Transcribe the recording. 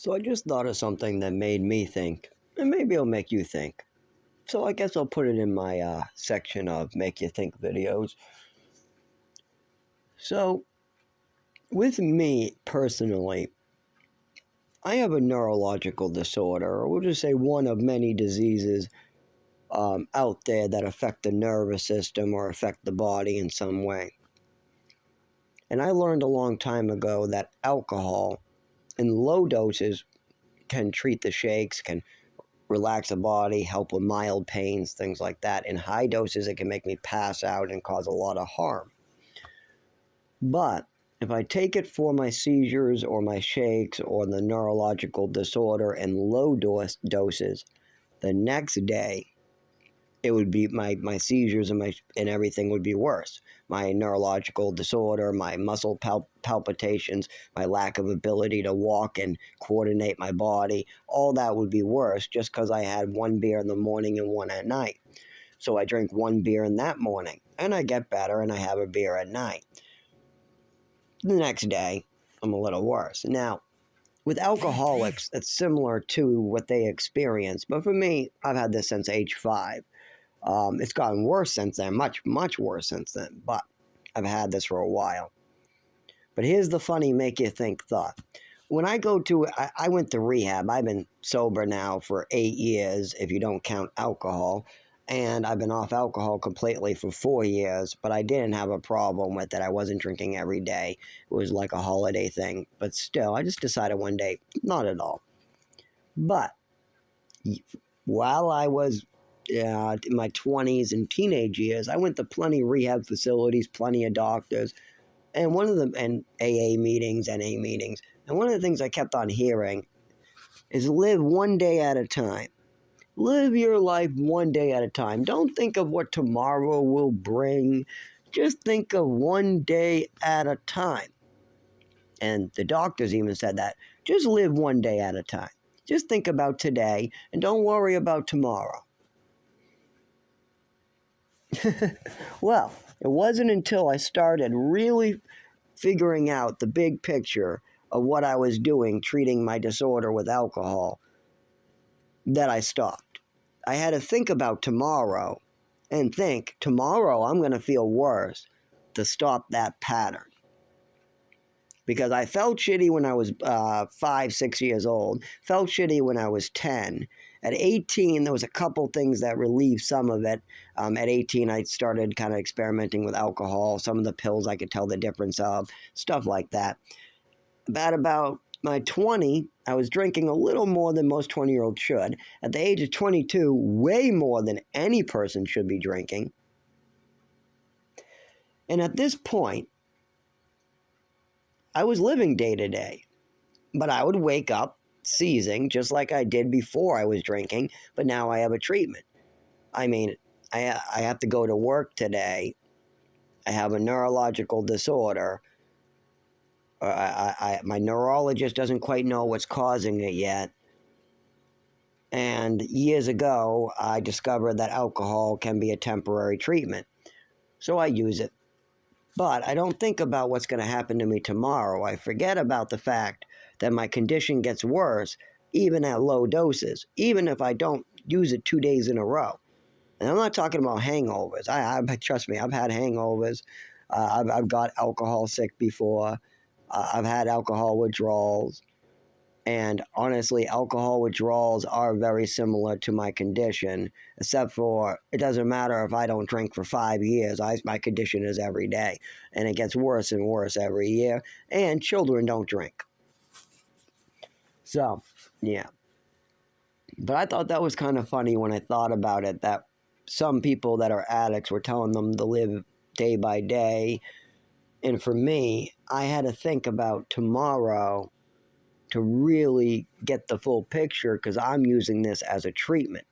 So I just thought of something that made me think, and maybe it'll make you think. So I guess I'll put it in my section of Make You Think videos. So, with me personally, I have a neurological disorder, or we'll just say one of many diseases out there that affect the nervous system or affect the body in some way. And I learned a long time ago that alcohol in low doses can treat the shakes, can relax the body, help with mild pains, things like that. In high doses, it can make me pass out and cause a lot of harm. But if I take it for my seizures or my shakes or the neurological disorder in low doses, the next day it would be my seizures and everything would be worse. My neurological disorder, my muscle palpitations, my lack of ability to walk and coordinate my body, all that would be worse just because I had one beer in the morning and one at night. So I drink one beer in that morning, and I get better, and I have a beer at night. The next day, I'm a little worse. Now, with alcoholics, it's similar to what they experience, but for me, I've had this since age 5. It's gotten worse since then, much, much worse since then, but I've had this for a while. But here's the funny make you think thought. When I went to rehab. I've been sober now for 8 years, if you don't count alcohol, and I've been off alcohol completely for 4 years, but I didn't have a problem with it. I wasn't drinking every day. It was like a holiday thing, but still, I just decided one day, not at all. But while I was in my 20s and teenage years, I went to plenty of rehab facilities, plenty of doctors, and and AA meetings, NA meetings, and one of the things I kept on hearing is live one day at a time. Live your life one day at a time. Don't think of what tomorrow will bring. Just think of one day at a time. And the doctors even said that. Just live one day at a time. Just think about today and don't worry about tomorrow. Well, it wasn't until I started really figuring out the big picture of what I was doing, treating my disorder with alcohol, that I stopped. I had to think about tomorrow and think, tomorrow I'm going to feel worse, to stop that pattern. Because I felt shitty when I was 5, 6 years old, felt shitty when I was 10. At 18, there was a couple things that relieved some of it. At 18, I started kind of experimenting with alcohol, some of the pills I could tell the difference of, stuff like that. About my 20, I was drinking a little more than most 20-year-olds should. At the age of 22, way more than any person should be drinking. And at this point, I was living day to day. But I would wake up seizing just like I did before I was drinking, but now I have a treatment. I mean, I have to go to work today. I have a neurological disorder. My neurologist doesn't quite know what's causing it yet. And years ago, I discovered that alcohol can be a temporary treatment. So I use it. But I don't think about what's going to happen to me tomorrow. I forget about the fact that my condition gets worse even at low doses, even if I don't use it 2 days in a row. And I'm not talking about hangovers. Trust me, I've had hangovers. I've got alcohol sick before. I've had alcohol withdrawals. And honestly, alcohol withdrawals are very similar to my condition, except for it doesn't matter if I don't drink for 5 years. My condition is every day, and it gets worse and worse every year. And children don't drink. So, yeah. But I thought that was kind of funny when I thought about it, that some people that are addicts were telling them to live day by day. And for me, I had to think about tomorrow to really get the full picture, because I'm using this as a treatment.